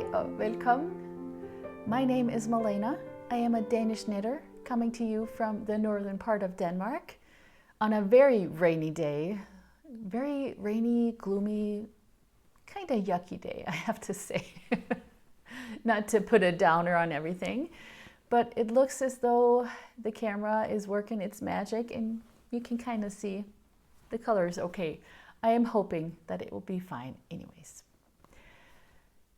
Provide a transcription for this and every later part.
Hej og velkommen. My name is Malene. I am a Danish knitter coming to you from the northern part of Denmark on a very rainy day. Very rainy, gloomy, kind of yucky day, I have to say. Not to put a downer on everything, but it looks as though the camera is working its magic and you can kind of see the colors okay. I am hoping that it will be fine anyways.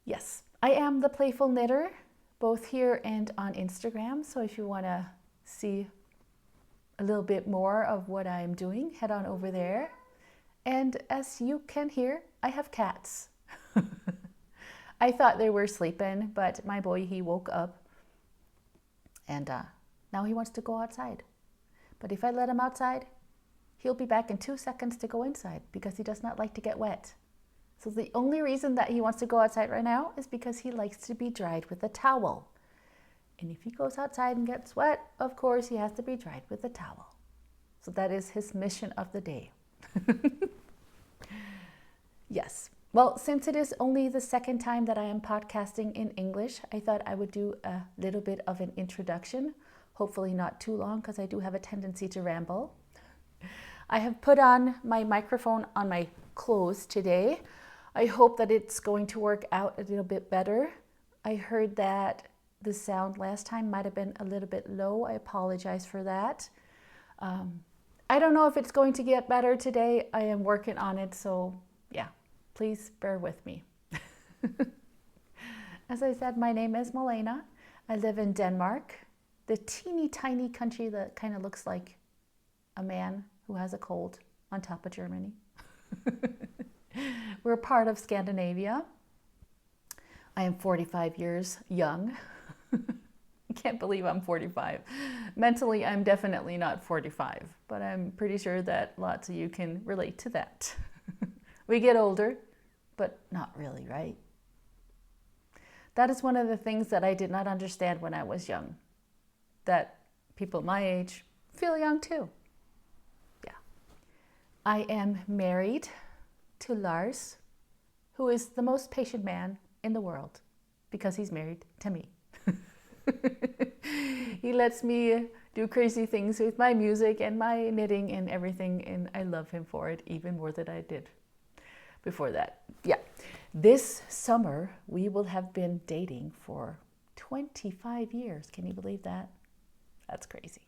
Yes, I am the Playful Knitter, both here and on Instagram. So if you want to see a little bit more of what I'm doing, head on over there. And as you can hear, I have cats. I thought they were sleeping, but my boy, he woke up and now he wants to go outside. But if I let him outside, he'll be back in 2 seconds to go inside because he does not like to get wet. So the only reason that he wants to go outside right now is because he likes to be dried with a towel. And if he goes outside and gets wet, of course he has to be dried with a towel. So that is his mission of the day. Yes. Well, since it is only the second time that I am podcasting in English, I thought I would do a little bit of an introduction. Hopefully not too long because I do have a tendency to ramble. I have put on my microphone on my clothes today. I hope that it's going to work out a little bit better. I heard that the sound last time might have been a little bit low. I apologize for that. I don't know if it's going to get better today. I am working on it, so yeah, please bear with me. As I said, my name is Malene. I live in Denmark, the teeny tiny country that kind of looks like a man who has a cold on top of Germany. We're part of Scandinavia. I am 45 years young. I can't believe I'm 45. Mentally, I'm definitely not 45, but I'm pretty sure that lots of you can relate to that. We get older, but not really, right? That is one of the things that I did not understand when I was young, that people my age feel young too. Yeah. I am married to Lars, who is the most patient man in the world because he's married to me. He lets me do crazy things with my music and my knitting and everything, and I love him for it even more than I did before that. Yeah. This summer, we will have been dating for 25 years. Can you believe that? That's crazy.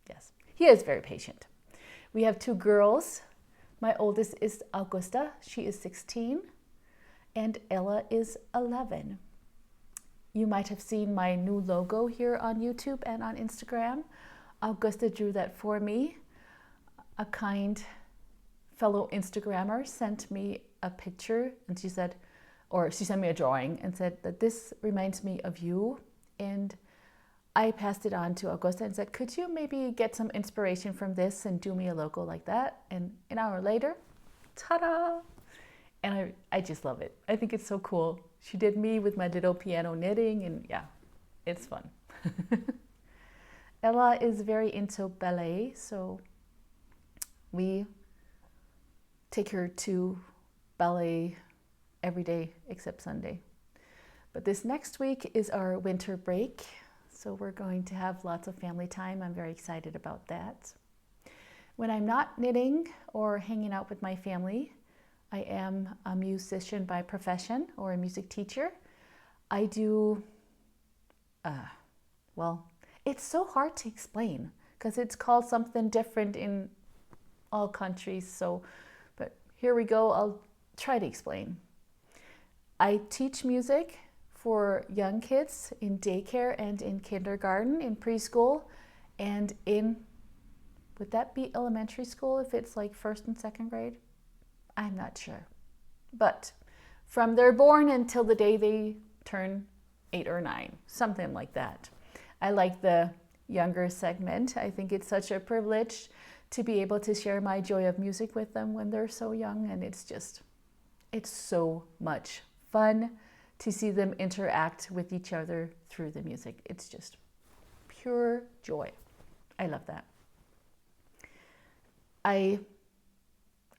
Yes. He is very patient. We have 2 girls. My oldest is Augusta. She is 16. And Ella is 11. You might have seen my new logo here on YouTube and on Instagram. Augusta drew that for me. A kind fellow Instagrammer sent me a picture and she sent me a drawing and said that this reminds me of you. And I passed it on to Augusta and said, could you maybe get some inspiration from this and do me a logo like that? And an hour later, ta-da! And I just love it. I think it's so cool. She did me with my little piano knitting and yeah, it's fun. Ella is very into ballet, so we take her to ballet every day except Sunday. But this next week is our winter break. So we're going to have lots of family time. I'm very excited about that. When I'm not knitting or hanging out with my family, I am a musician by profession or a music teacher. I do, well, it's so hard to explain because it's called something different in all countries. So, but here we go. I'll try to explain. I teach music for young kids in daycare and in kindergarten, in preschool, and would that be elementary school if it's like 1st and 2nd grade? I'm not sure. But from they're born until the day they turn 8 or 9, something like that. I like the younger segment. I think it's such a privilege to be able to share my joy of music with them when they're so young, and it's so much fun to see them interact with each other through the music. It's just pure joy. I love that. I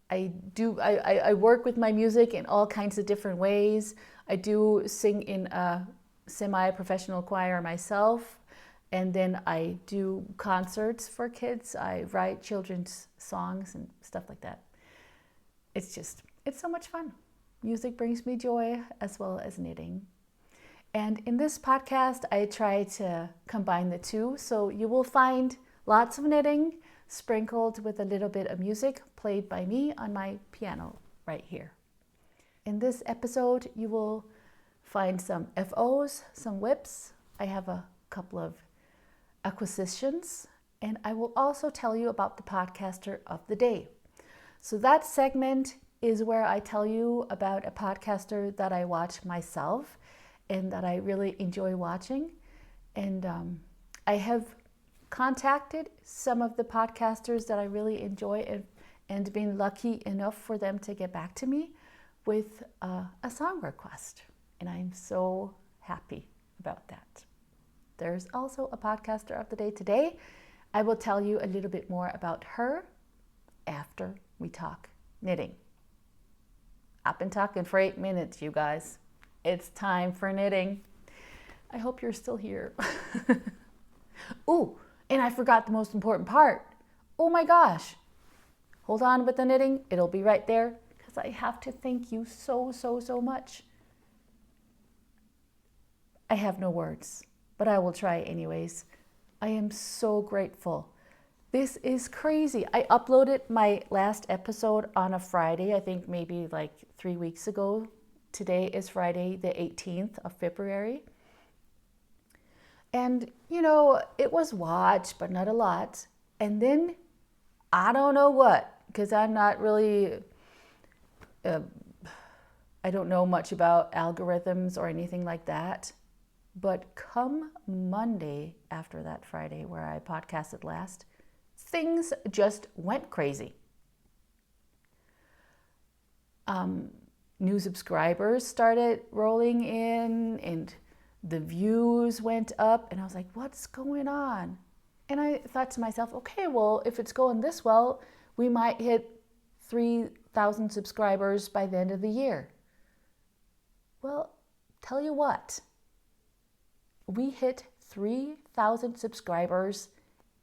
I work with my music in all kinds of different ways. I do sing in a semi-professional choir myself, and then I do concerts for kids. I write children's songs and stuff like that. It's so much fun. Music brings me joy as well as knitting. And in this podcast, I try to combine the two. So you will find lots of knitting sprinkled with a little bit of music played by me on my piano right here. In this episode, you will find some FOs, some whips. I have a couple of acquisitions, and I will also tell you about the podcaster of the day. So that segment is where I tell you about a podcaster that I watch myself and that I really enjoy watching. And I have contacted some of the podcasters that I really enjoy and been lucky enough for them to get back to me with a song request. And I'm so happy about that. There's also a podcaster of the day today. I will tell you a little bit more about her after we talk knitting. I've been talking for 8 minutes, you guys. It's time for knitting. I hope you're still here. Ooh, and I forgot the most important part. Oh my gosh. Hold on with the knitting. It'll be right there because I have to thank you so much. I have no words, but I will try anyways. I am so grateful. This is crazy. I uploaded my last episode on a Friday, I think maybe like 3 weeks ago. Today is Friday, the 18th of February. And, you know, it was watched, but not a lot. And then, I don't know what, because I'm not really, I don't know much about algorithms or anything like that. But come Monday after that Friday where I podcasted last, things just went crazy. New subscribers started rolling in and the views went up and I was like, what's going on? And I thought to myself, okay, well, if it's going this well, we might hit 3,000 subscribers by the end of the year. Well, tell you what, we hit 3,000 subscribers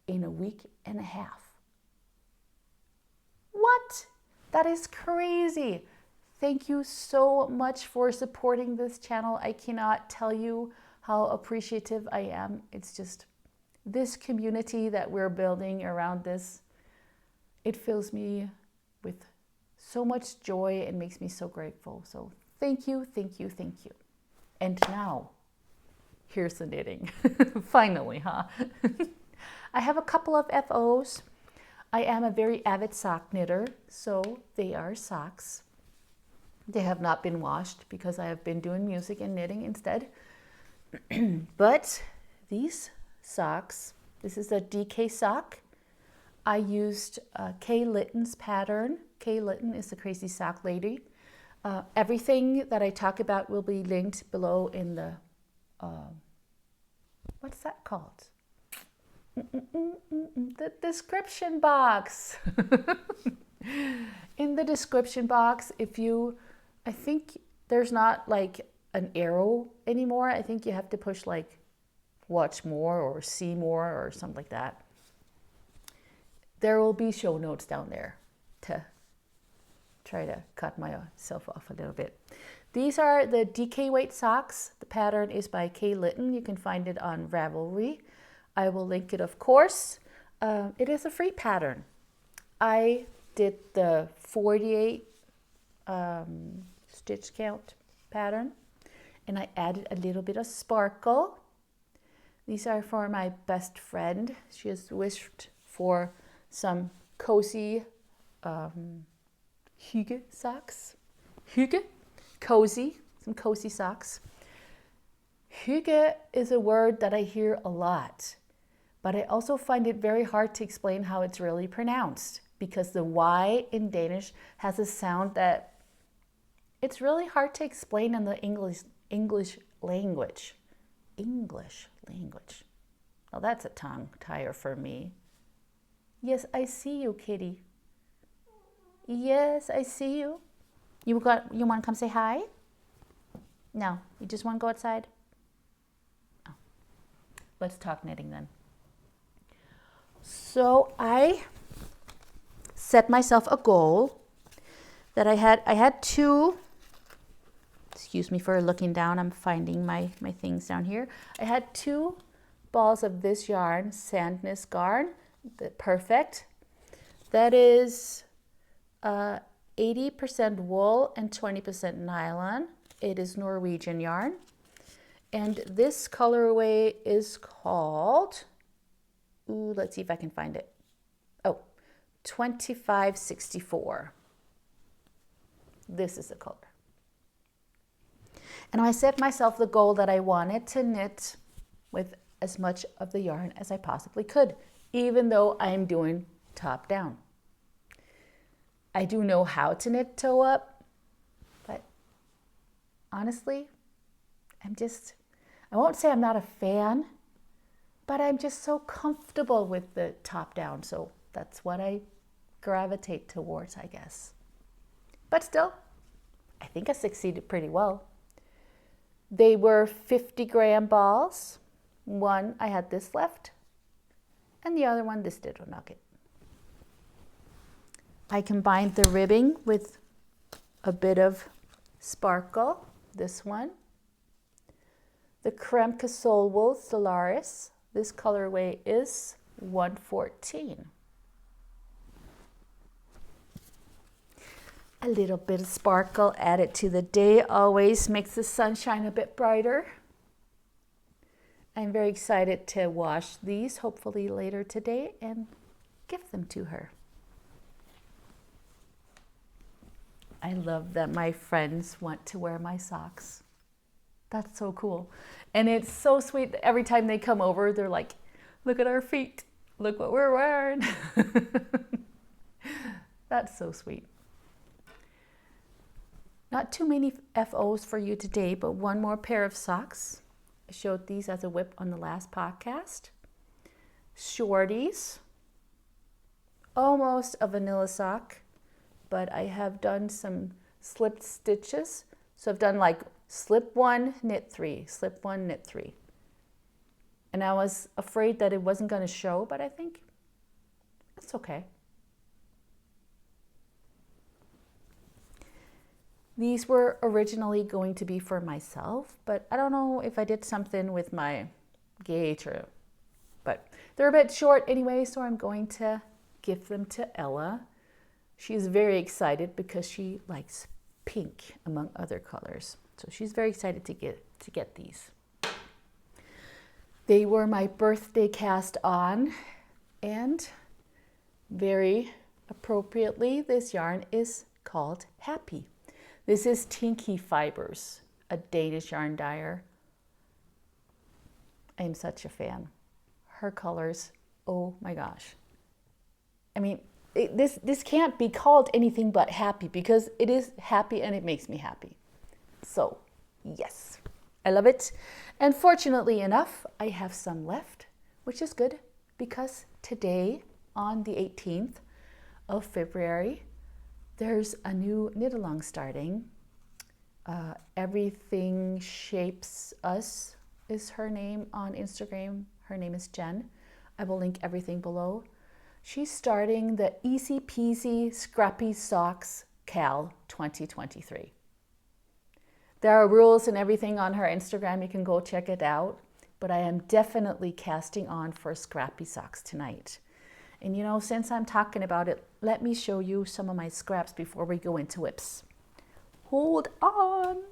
in a week and a half. What? That is crazy. Thank you so much for supporting this channel. I cannot tell you how appreciative I am. It's just this community that we're building around this. It fills me with so much joy and makes me so grateful. So thank you. And now, here's the knitting. Finally, huh? I have a couple of FOs. I am a very avid sock knitter, so they are socks. They have not been washed because I have been doing music and knitting instead. But these socks, this is a DK sock. I used Kay Litton's pattern. Kay Litton is the crazy sock lady. Everything that I talk about will be linked below in the, what's that called? The description box. In the description box, I think there's not like an arrow anymore. I think you have to push like watch more or see more or something like that. There will be show notes down there to try to cut myself off a little bit. These are the DK weight socks. The pattern is by Kay Litton. You can find it on Ravelry. I will link it, of course. It is a free pattern. I did the 48 stitch count pattern and I added a little bit of sparkle. These are for my best friend. She has wished for some cozy hygge socks. Hygge, cozy, some cozy socks. Hygge is a word that I hear a lot, but I also find it very hard to explain how it's really pronounced because the Y in Danish has a sound that it's really hard to explain in the English language. English language. Well, that's a tongue tire for me. Yes, I see you, kitty. Yes, I see you. You want to come say hi? No, you just want to go outside? Oh. Let's talk knitting then. So I set myself a goal that I had two, excuse me for looking down, I'm finding my things down here. I had 2 balls of this yarn, Sandnes yarn, perfect. That is 80% wool and 20% nylon. It is Norwegian yarn. And this colorway is called, let's see if I can find it. Oh, 2564. This is the color. And I set myself the goal that I wanted to knit with as much of the yarn as I possibly could, even though I'm doing top down. I do know how to knit toe up, but honestly, I won't say I'm not a fan, but I'm just so comfortable with the top down. So that's what I gravitate towards, I guess. But still, I think I succeeded pretty well. They were 50-gram balls. One, I had this left, and the other one, this little nugget. I combined the ribbing with a bit of sparkle, this one. The Kremke sole wool Stellaris, this colorway is 114. A little bit of sparkle added to the day always makes the sunshine a bit brighter. I'm very excited to wash these hopefully later today and give them to her. I love that my friends want to wear my socks. That's so cool. And it's so sweet that every time they come over, they're like, look at our feet. Look what we're wearing. That's so sweet. Not too many FOs for you today, but one more pair of socks. I showed these as a whip on the last podcast. Shorties. Almost a vanilla sock, but I have done some slipped stitches. So I've done like slip 1, knit 3, slip 1, knit 3. And I was afraid that it wasn't going to show, but I think it's okay. These were originally going to be for myself, but I don't know if I did something with my gauge but they're a bit short anyway, so I'm going to give them to Ella. She's very excited because she likes pink among other colors. So she's very excited to get these. They were my birthday cast on, and very appropriately, this yarn is called Happy. This is Tinki Fibres, a Danish yarn dyer. I'm such a fan. Her colors, oh my gosh. I mean, this can't be called anything but happy because it is happy and it makes me happy. So, yes, I love it. And fortunately enough, I have some left, which is good because today, on the 18th of February, there's a new knit-along starting. Everything Shapes Us is her name on Instagram. Her name is Jen. I will link everything below. She's starting the EasyPeasyScrappySockKAL 2023. There are rules and everything on her Instagram. You can go check it out. But I am definitely casting on for scrappy socks tonight. And you know, since I'm talking about it, let me show you some of my scraps before we go into whips. Hold on.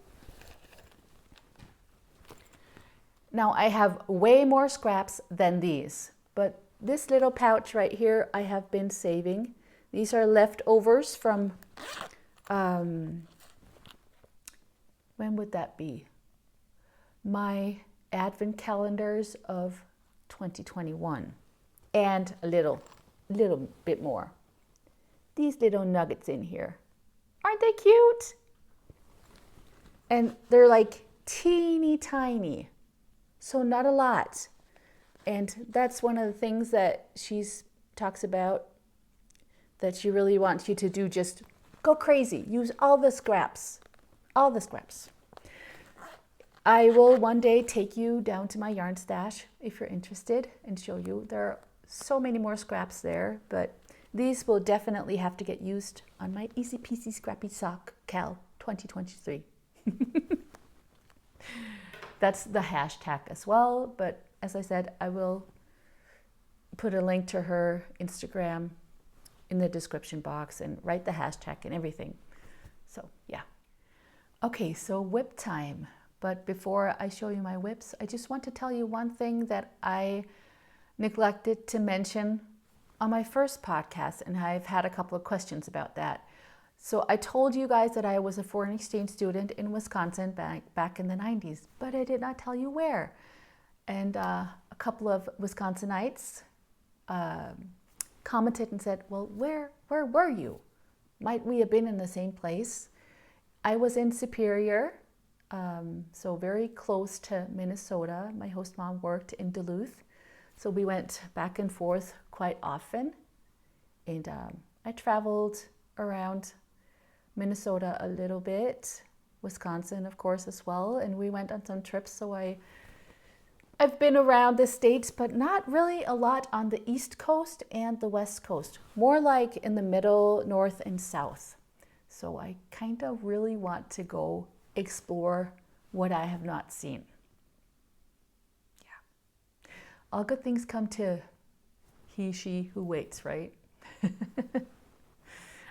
Now I have way more scraps than these, but this little pouch right here I have been saving. These are leftovers from, when would that be? My advent calendars of 2021 and a little bit more. These little nuggets in here, aren't they cute? And they're like teeny tiny, so not a lot. And that's one of the things that she talks about, that she really wants you to do. Just go crazy. Use all the scraps. All the scraps. I will one day take you down to my yarn stash if you're interested and show you. There are so many more scraps there, but these will definitely have to get used on my Easy Peasy Scrappy SockKAL 2023. That's the hashtag as well, but as I said, I will put a link to her Instagram in the description box and write the hashtag and everything. So yeah. Okay, so whip time. But before I show you my whips, I just want to tell you one thing that I neglected to mention on my first podcast, and I've had a couple of questions about that. So I told you guys that I was a foreign exchange student in Wisconsin back in the 90s, but I did not tell you where. And a couple of Wisconsinites commented and said, well, where were you? Might we have been in the same place? I was in Superior, so very close to Minnesota. My host mom worked in Duluth, so we went back and forth quite often. And I traveled around Minnesota a little bit, Wisconsin, of course, as well. And we went on some trips. So I've been around the States, but not really a lot on the East Coast and the West Coast, more like in the middle, north and south. So I kind of really want to go explore what I have not seen. Yeah. All good things come to he, she who waits, right?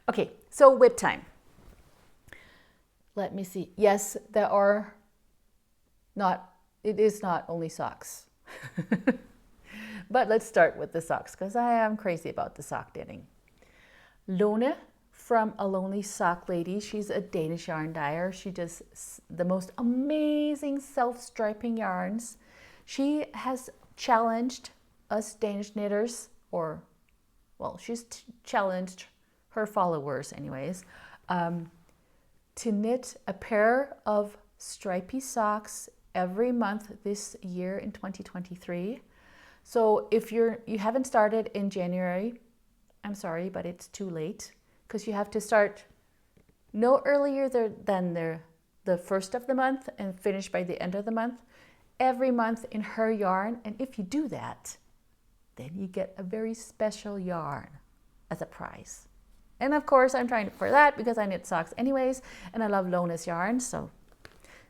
Okay, so whip time. Let me see. Yes, it is not only socks. But let's start with the socks because I am crazy about the sock knitting. Lone from Alonelysocklady, she's a Danish yarn dyer. She does the most amazing self-striping yarns. She has challenged us Danish knitters, she's challenged her followers anyways, to knit a pair of stripy socks every month this year in 2023. So if you haven't started in January, I'm sorry, but it's too late because you have to start no earlier than the first of the month and finish by the end of the month, every month in her yarn. And if you do that, then you get a very special yarn as a prize. And of course, I'm trying for that because I knit socks anyways, and I love Lone's yarn. So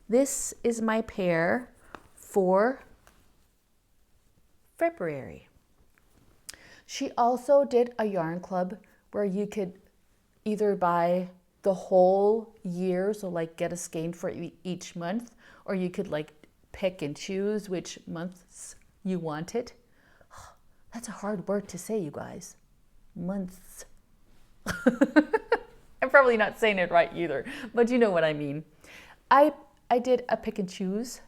this is my pair for February. She also did a yarn club where you could either buy the whole year, so like get a skein for each month, or you could like pick and choose which months you wanted. That's a hard word to say, you guys. Months. I'm probably not saying it right either, but you know what I mean. I did a pick and choose,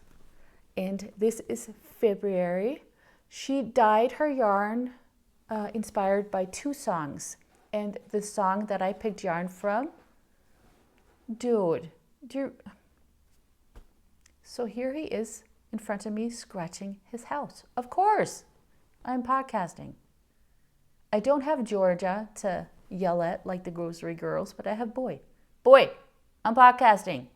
and this is February. She dyed her yarn inspired by two songs, and the song that I picked yarn from, dude. So here he is in front of me scratching his house. Of course, I'm podcasting. I don't have Georgia to yell at like the grocery girls, but I have Boy, I'm podcasting.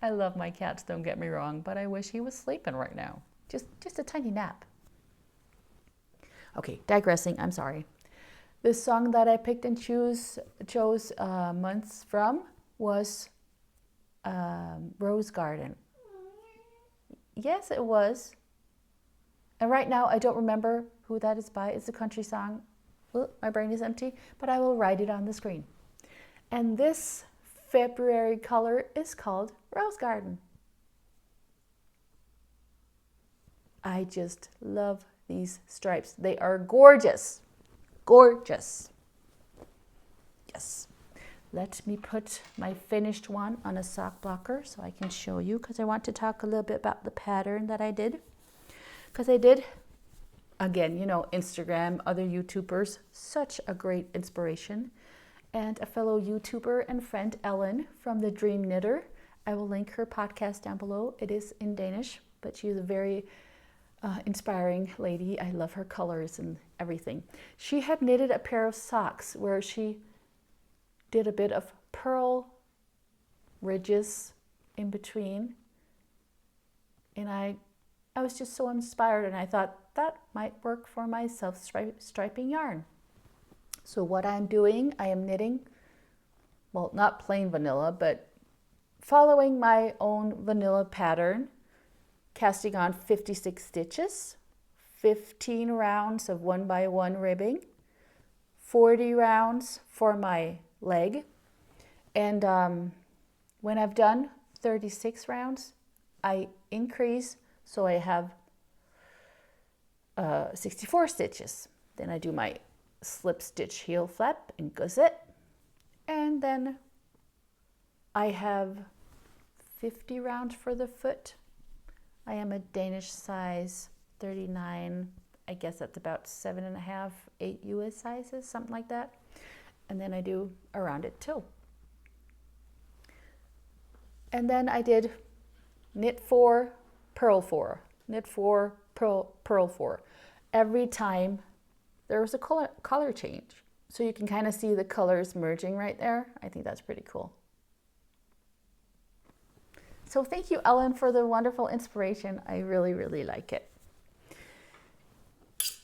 I love my cats, don't get me wrong, but I wish he was sleeping right now. Just a tiny nap. Okay, digressing, I'm sorry. The song that I picked and chose months from was Rose Garden. Yes, it was. And right now, I don't remember who that is by. It's a country song. Well, my brain is empty, but I will write it on the screen. And this February color is called Rose Garden. I just love these stripes. They are gorgeous. Gorgeous. Yes. Let me put my finished one on a sock blocker so I can show you, because I want to talk a little bit about the pattern that I did. Because I did, again, Instagram, other YouTubers, such a great inspiration. And a fellow YouTuber and friend, Ellen, from The Dream Knitter. I will link her podcast down below. It is in Danish, but she is a very inspiring lady. I love her colors and everything. She had knitted a pair of socks where she did a bit of pearl ridges in between. And I was just so inspired, and I thought that might work for my self-striping yarn. So what I'm doing, I am knitting, well, not plain vanilla, but following my own vanilla pattern, casting on 56 stitches, 15 rounds of 1x1 ribbing, 40 rounds for my leg. And when I've done 36 rounds, I increase, so I have 64 stitches. Then I do my slip stitch heel flap and gusset, and then I have 50 rounds for the foot. I am a Danish size 39. I guess that's about 7.5, 8 US sizes, something like that. And then I do a rounded toe. And then I did knit 4, purl 4, knit 4, purl 4. Every time there was a color change. So you can kind of see the colors merging right there. I think that's pretty cool. So thank you, Ellen, for the wonderful inspiration. I really, really like it.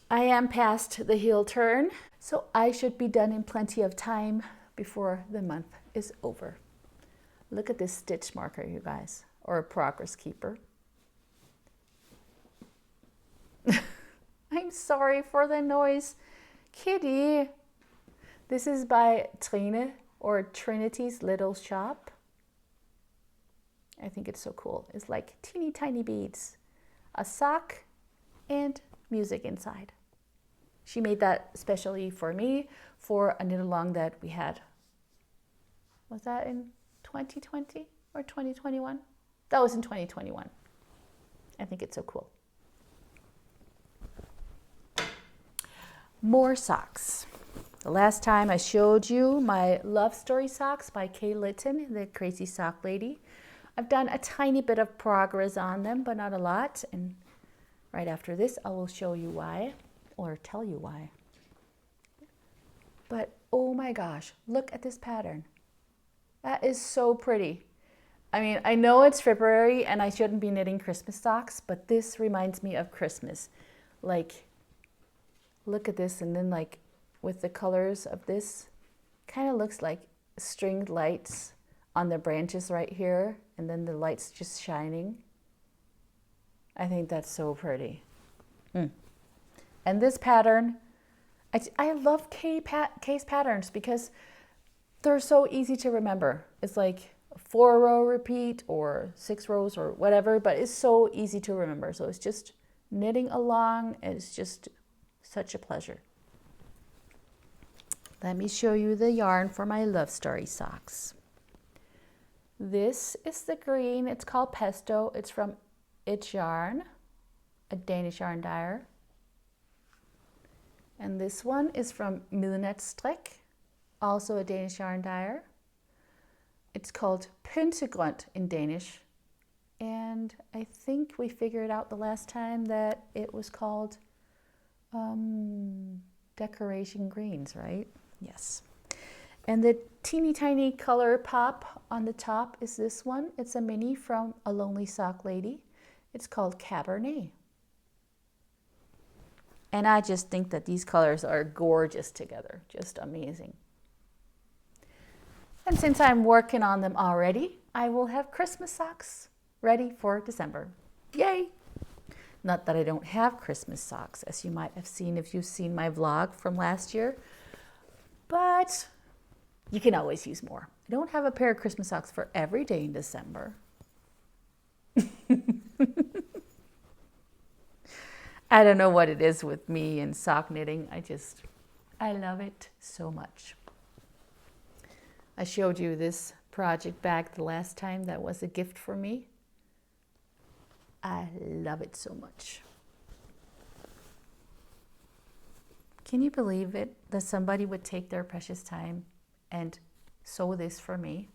I am past the heel turn, so I should be done in plenty of time before the month is over. Look at this stitch marker, you guys, or a progress keeper. I'm sorry for the noise, kitty. This is by Trine, or Trinity's Little Shop. I think it's so cool. It's like teeny tiny beads, a sock, and music inside. She made that specially for me for a knit along that we had. Was that in 2020 or 2021? That was in 2021. I think it's so cool. More socks. The last time I showed you my Love Story socks by Litton, the Crazy Sock Lady. I've done a tiny bit of progress on them, but not a lot. And right after this, I will show you why, or tell you why. But oh my gosh, look at this pattern. That is so pretty. I mean, I know it's February and I shouldn't be knitting Christmas socks, but this reminds me of Christmas. Like, look at this, and then like with the colors of this, kind of looks like stringed lights on the branches right here, and then the lights just shining. I think that's so pretty. And this pattern, I love case patterns because they're so easy to remember. It's like a 4-row repeat or 6 rows or whatever, but it's so easy to remember. So it's just knitting along, and it's just such a pleasure. Let me show you the yarn for my Love Story socks. This is the green. It's called Pesto. It's from Itch Yarn, a Danish yarn dyer. And this one is from Midnatsstrik, also a Danish yarn dyer. It's called Pyntegrønt in Danish. And I think we figured out the last time that it was called Decoration Greens, right? Yes. And the teeny tiny color pop on the top is this one. It's a mini from Alonelysocklady. It's called Cabernet. And I just think that these colors are gorgeous together, just amazing. And since I'm working on them already, I will have Christmas socks ready for December. Yay! Not that I don't have Christmas socks, as you might have seen if you've seen my vlog from last year, but you can always use more. I don't have a pair of Christmas socks for every day in December. I don't know what it is with me and sock knitting. I love it so much. I showed you this project bag the last time. That was a gift for me. I love it so much. Can you believe it that somebody would take their precious time and sew this for me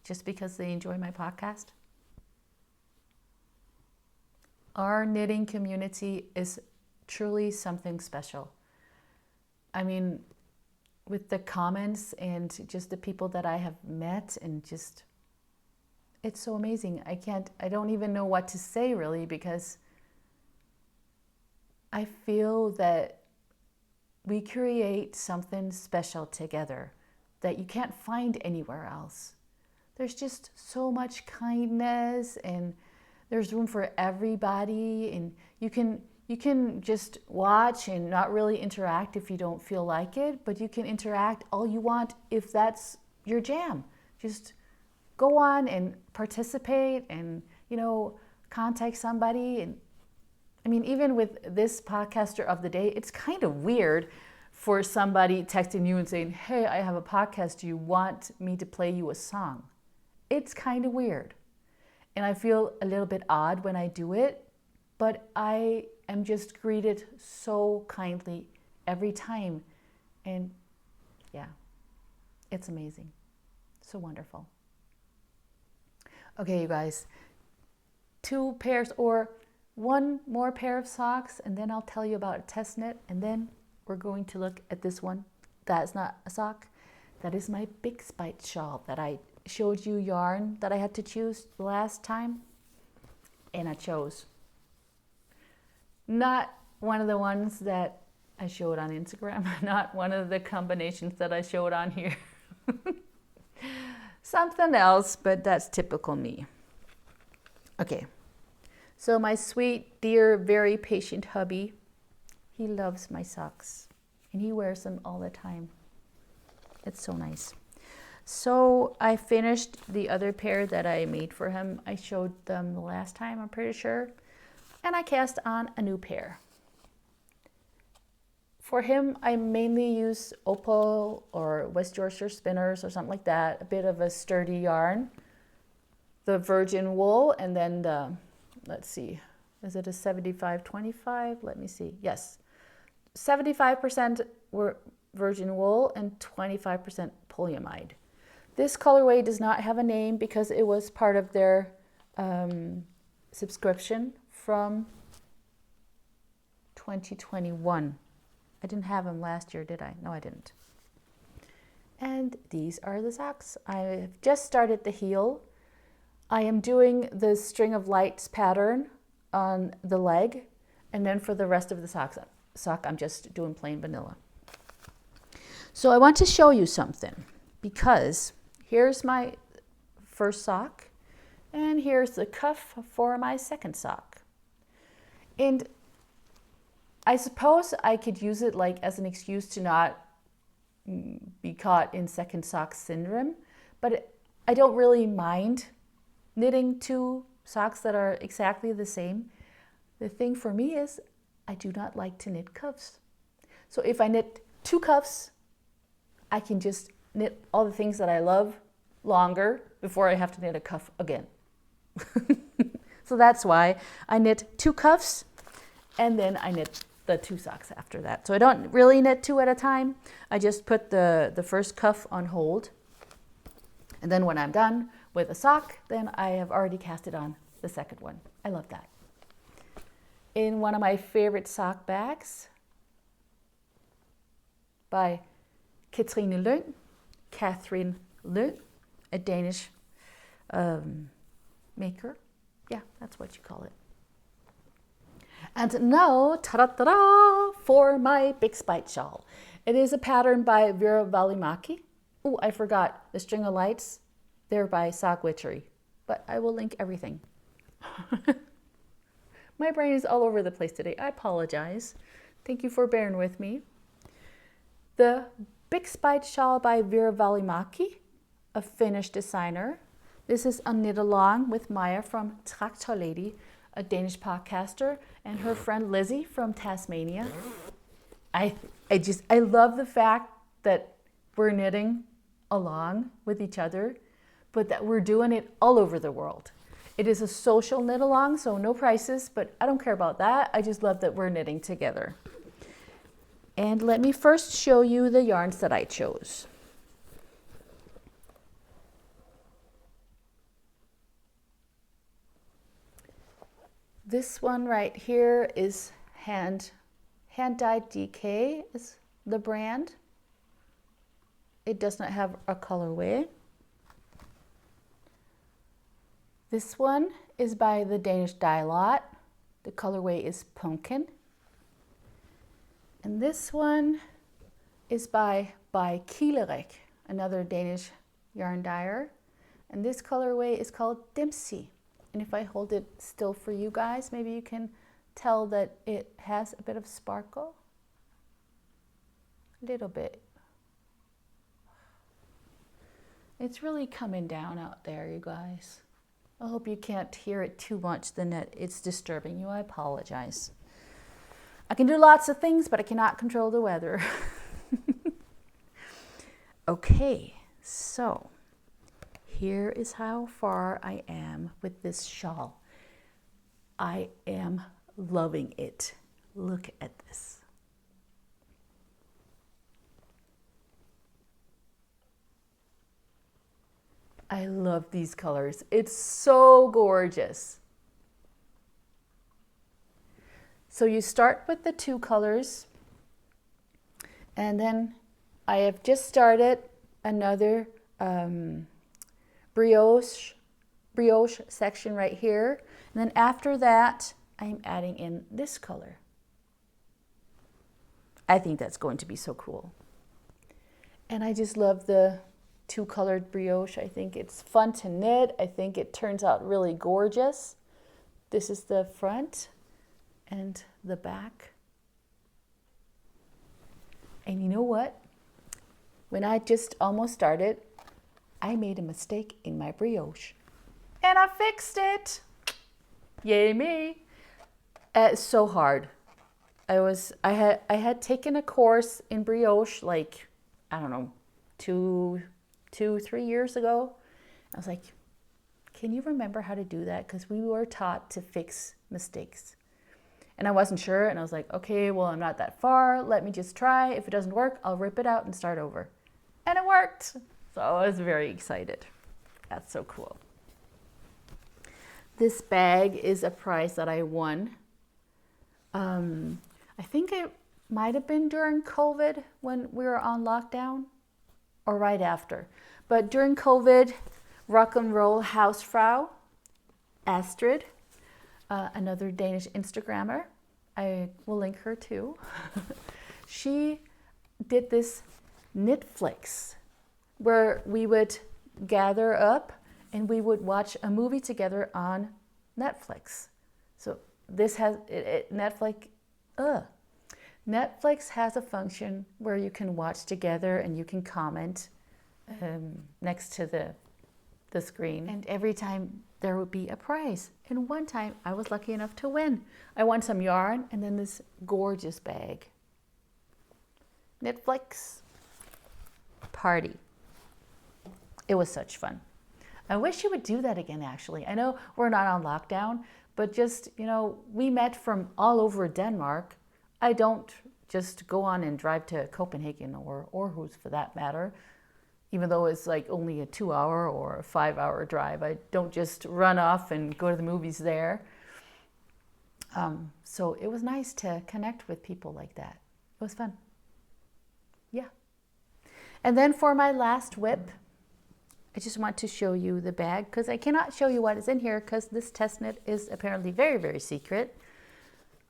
just because they enjoy my podcast? Our knitting community is truly something special. I mean, with the comments and just the people that I have met, and just, it's so amazing. I don't even know what to say really, because I feel that we create something special together that you can't find anywhere else. There's just so much kindness, and there's room for everybody, and you can just watch and not really interact if you don't feel like it, but you can interact all you want if that's your jam. Just go on and participate, and contact somebody. And I mean, even with this podcaster of the day, it's kind of weird for somebody texting you and saying, hey, I have a podcast, do you want me to play you a song? It's kind of weird. And I feel a little bit odd when I do it, but I am just greeted so kindly every time. And yeah, it's amazing. So wonderful. Okay, you guys, 2 pairs or 1 more pair of socks, and then I'll tell you about a test knit, and then we're going to look at this one. That's not a sock. That is my Bixbite shawl that I showed you yarn that I had to choose the last time, and I chose not one of the ones that I showed on Instagram, not one of the combinations that I showed on here. Something else, but that's typical me. Okay, so my sweet, dear, very patient hubby, he loves my socks, and he wears them all the time. It's so nice. So I finished the other pair that I made for him. I showed them the last time, I'm pretty sure. And I cast on a new pair. For him, I mainly use Opal or West Yorkshire spinners or something like that. A bit of a sturdy yarn. The virgin wool, and then the, let's see, is it a 75-25? Let me see. Yes. 75% were virgin wool and 25% polyamide. This colorway does not have a name because it was part of their subscription from 2021. I didn't have them last year, did I? No, I didn't. And these are the socks. I've just started the heel. I am doing the string of lights pattern on the leg, and then for the rest of the sock, I'm just doing plain vanilla. So I want to show you something, because here's my first sock, and here's the cuff for my second sock. And I suppose I could use it like as an excuse to not be caught in second sock syndrome, but I don't really mind knitting 2 socks that are exactly the same. The thing for me is I do not like to knit cuffs. So if I knit 2 cuffs, I can just knit all the things that I love longer before I have to knit a cuff again. So that's why I knit 2 cuffs, and then I knit the 2 socks after that. So I don't really knit 2 at a time. I just put the first cuff on hold, and then when I'm done with a sock, then I have already casted on the second one. I love that. In one of my favorite sock bags by Catherine Lund, a Danish maker. Yeah, that's what you call it. And now, ta-da-da-da, for my Bixbite shawl. It is a pattern by Veera Välimäki. Oh, I forgot the string of lights. They're by Sock Witchery, but I will link everything. My brain is all over the place today. I apologize. Thank you for bearing with me. The Bixbite shawl by Veera Välimäki, a Finnish designer. This is a knit along with Maya from Traktorlady, a Danish podcaster, and her friend Lizzie from Tasmania. I love the fact that we're knitting along with each other, but that we're doing it all over the world. It is a social knit along, so no prices, but I don't care about that. I just love that we're knitting together. And let me first show you the yarns that I chose. This one right here is Handdyed.dk is the brand. It does not have a colorway. This one is by the Danish Dyelot. The colorway is pumpkin. And this one is by ByKiilerich, another Danish yarn dyer. And this colorway is called dimpsey. And if I hold it still for you guys, maybe you can tell that it has a bit of sparkle. A little bit. It's really coming down out there, you guys. I hope you can't hear it too much, then it's disturbing you. I apologize. I can do lots of things, but I cannot control the weather. Okay, so here is how far I am with this shawl. I am loving it. Look at this. I love these colors. It's so gorgeous. So you start with the 2 colors, and then I have just started another brioche section right here. And then after that, I'm adding in this color. I think that's going to be so cool. And I just love the 2-colored brioche. I think it's fun to knit. I think it turns out really gorgeous. This is the front and the back. And you know what? When I just almost started, I made a mistake in my brioche. And I fixed it. Yay me. It's so hard. I had taken a course in brioche like, I don't know, 3 years ago. I was like, can you remember how to do that? Because we were taught to fix mistakes. And I wasn't sure, and I was like, okay, well, I'm not that far. Let me just try. If it doesn't work, I'll rip it out and start over. And it worked. So I was very excited. That's so cool. This bag is a prize that I won. I think it might have been during COVID when we were on lockdown, or right after. But during COVID, rock and roll housefrau, Astrid, another Danish Instagrammer, I will link her too. She did this Netflix where we would gather up and we would watch a movie together on Netflix. So this has Netflix has a function where you can watch together and you can comment next to the screen. And every time there would be a prize. And one time I was lucky enough to win. I won some yarn and then this gorgeous bag. Netflix party. It was such fun. I wish you would do that again, actually. I know we're not on lockdown, but just, we met from all over Denmark. I don't just go on and drive to Copenhagen or Aarhus for that matter, even though it's like only a 2-hour or a 5-hour drive. I don't just run off and go to the movies there. So it was nice to connect with people like that. It was fun. Yeah. And then for my last whip, I just want to show you the bag because I cannot show you what is in here because this test knit is apparently very, very secret.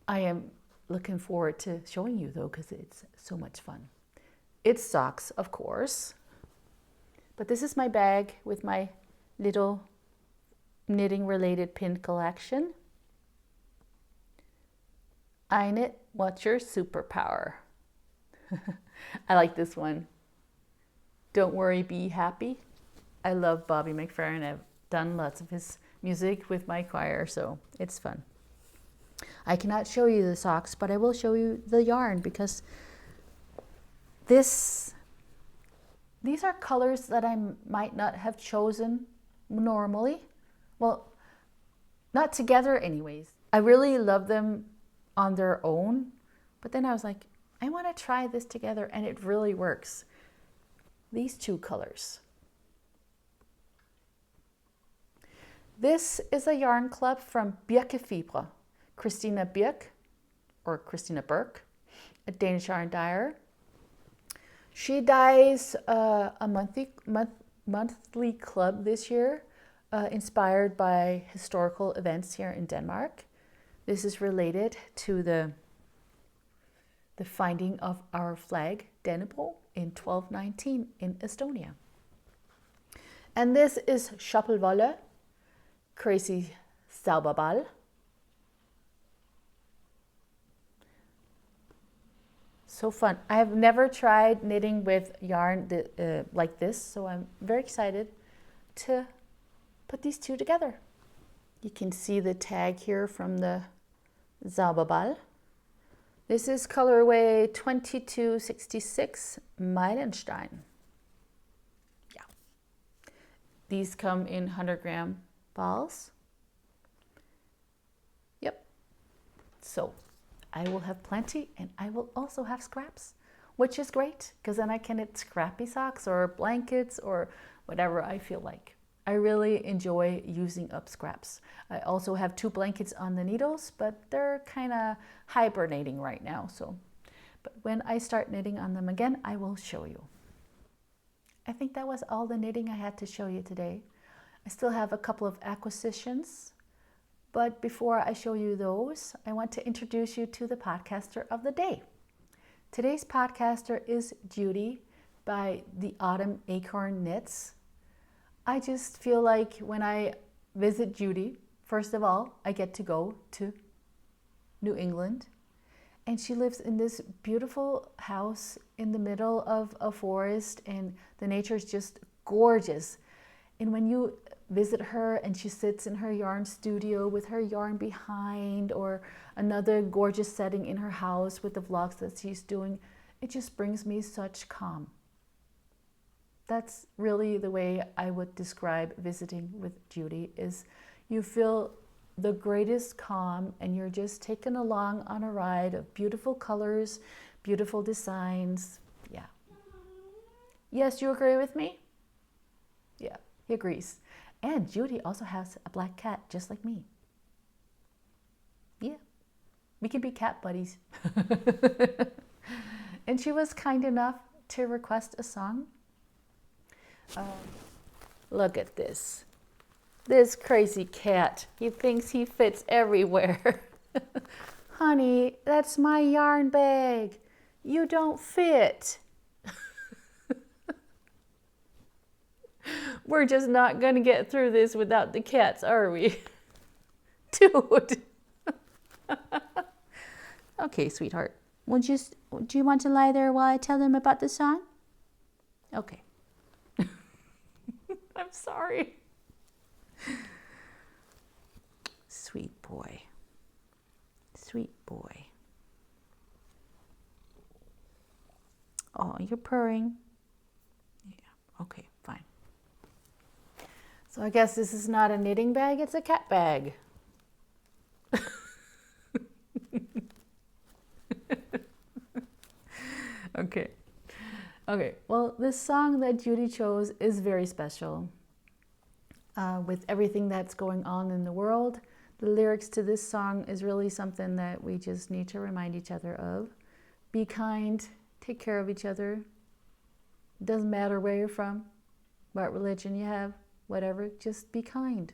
I am looking forward to showing you though because it's so much fun. It's socks, of course. But this is my bag with my little knitting related pin collection. I knit, what's your superpower? I like this one. Don't worry, be happy. I love Bobby McFerrin. I've done lots of his music with my choir, so it's fun. I cannot show you the socks, but I will show you the yarn because these are colors that I might not have chosen normally. Well, not together anyways. I really love them on their own, but then I was like, I want to try this together, and it really works. These 2 colors. This is a yarn club from Tinki Fibres. Christina Björk, or Christina Burke, a Danish yarn dyer. She dyes a monthly club this year, inspired by historical events here in Denmark. This is related to the finding of our flag, Dannebro, in 1219 in Estonia. And this is sockenwolle, crazy sauberball. So fun. I have never tried knitting with yarn like this, so I'm very excited to put these two together. You can see the tag here from the Zauberball. This is colorway 2266 Meilenstein. Yeah. These come in 100-gram balls. Yep. So I will have plenty, and I will also have scraps, which is great because then I can knit scrappy socks or blankets or whatever I feel like. I really enjoy using up scraps. I also have 2 blankets on the needles, but they're kind of hibernating right now. But when I start knitting on them again, I will show you. I think that was all the knitting I had to show you today. I still have a couple of acquisitions, but before I show you those, I want to introduce you to the podcaster of the day. Today's podcaster is Judy by the Autumn Acorn Knits. I just feel like when I visit Judy, first of all, I get to go to New England, and she lives in this beautiful house in the middle of a forest, and the nature is just gorgeous. And when you visit her and she sits in her yarn studio with her yarn behind, or another gorgeous setting in her house with the vlogs that she's doing, it just brings me such calm. That's really the way I would describe visiting with Judy, is you feel the greatest calm and you're just taken along on a ride of beautiful colors, beautiful designs. Yeah. Yes, you agree with me? Yeah, he agrees. And Judy also has a black cat just like me. Yeah, we can be cat buddies. And she was kind enough to request a song. Look at this. This crazy cat. He thinks he fits everywhere. Honey, that's my yarn bag. You don't fit. We're just not going to get through this without the cats, are we? Dude. Okay, sweetheart. Do you want to lie there while I tell them about the song? Okay. I'm sorry. Sweet boy. Sweet boy. Oh, you're purring. Yeah, okay, fine. So I guess this is not a knitting bag, it's a cat bag. Okay. Okay, well, this song that Judy chose is very special. With everything that's going on in the world, the lyrics to this song is really something that we just need to remind each other of. Be kind, take care of each other. Doesn't matter where you're from, what religion you have, whatever, just be kind.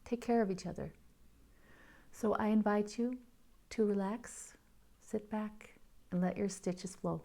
Take care of each other. So I invite you to relax, sit back, and let your stitches flow.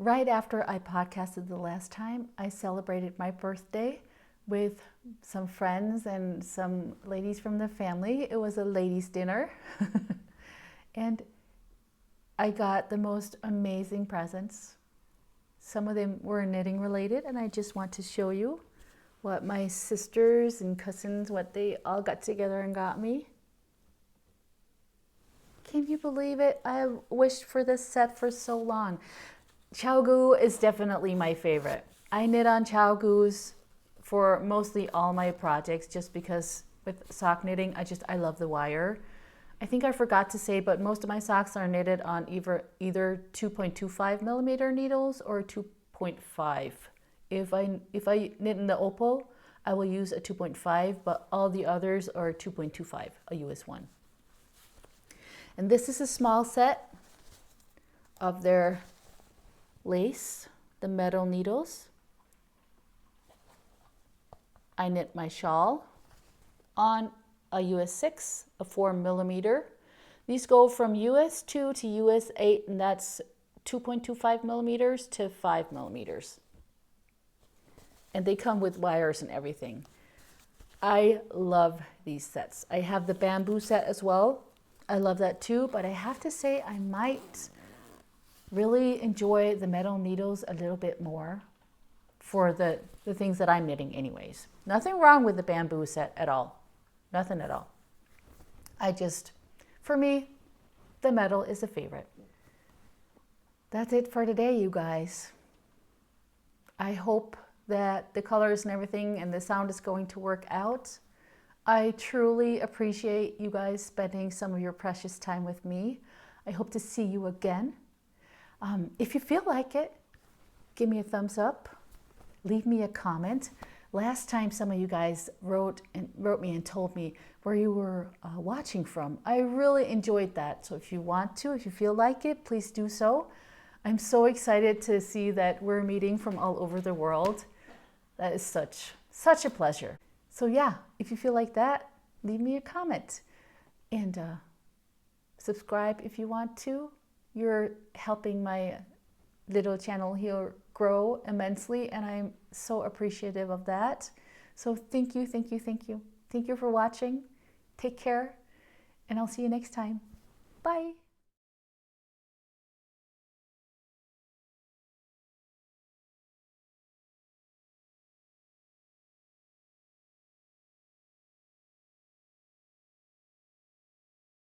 Right after I podcasted the last time, I celebrated my birthday with some friends and some ladies from the family. It was a ladies' dinner. And I got the most amazing presents. Some of them were knitting related, and I just want to show you what my sisters and cousins, what they all got together and got me. Can you believe it? I wished for this set for so long. ChiaoGoo is definitely my favorite. I knit on ChiaoGoos for mostly all my projects just because with sock knitting, I love the wire. I think I forgot to say, but most of my socks are knitted on either 2.25 millimeter needles or 2.5. If I knit in the Opal, I will use a 2.5, but all the others are 2.25, a US one. And this is a small set of their lace, the metal needles. I knit my shawl on a US 6, a 4 millimeter. These go from US 2 to US 8, and that's 2.25 millimeters to 5 millimeters. And they come with wires and everything. I love these sets. I have the bamboo set as well. I love that too, but I have to say I might really enjoy the metal needles a little bit more for the things that I'm knitting anyways. Nothing wrong with the bamboo set at all. Nothing at all. For me, the metal is a favorite. That's it for today, you guys. I hope that the colors and everything and the sound is going to work out. I truly appreciate you guys spending some of your precious time with me. I hope to see you again. If you feel like it, give me a thumbs up, leave me a comment. Last time some of you guys wrote me and told me where you were watching from. I really enjoyed that. So if you want to, if you feel like it, please do so. I'm so excited to see that we're meeting from all over the world. That is such a pleasure. So yeah, if you feel like that, leave me a comment and subscribe if you want to. You're helping my little channel here grow immensely, and I'm so appreciative of that. So thank you, thank you, thank you. Thank you for watching. Take care, and I'll see you next time. Bye.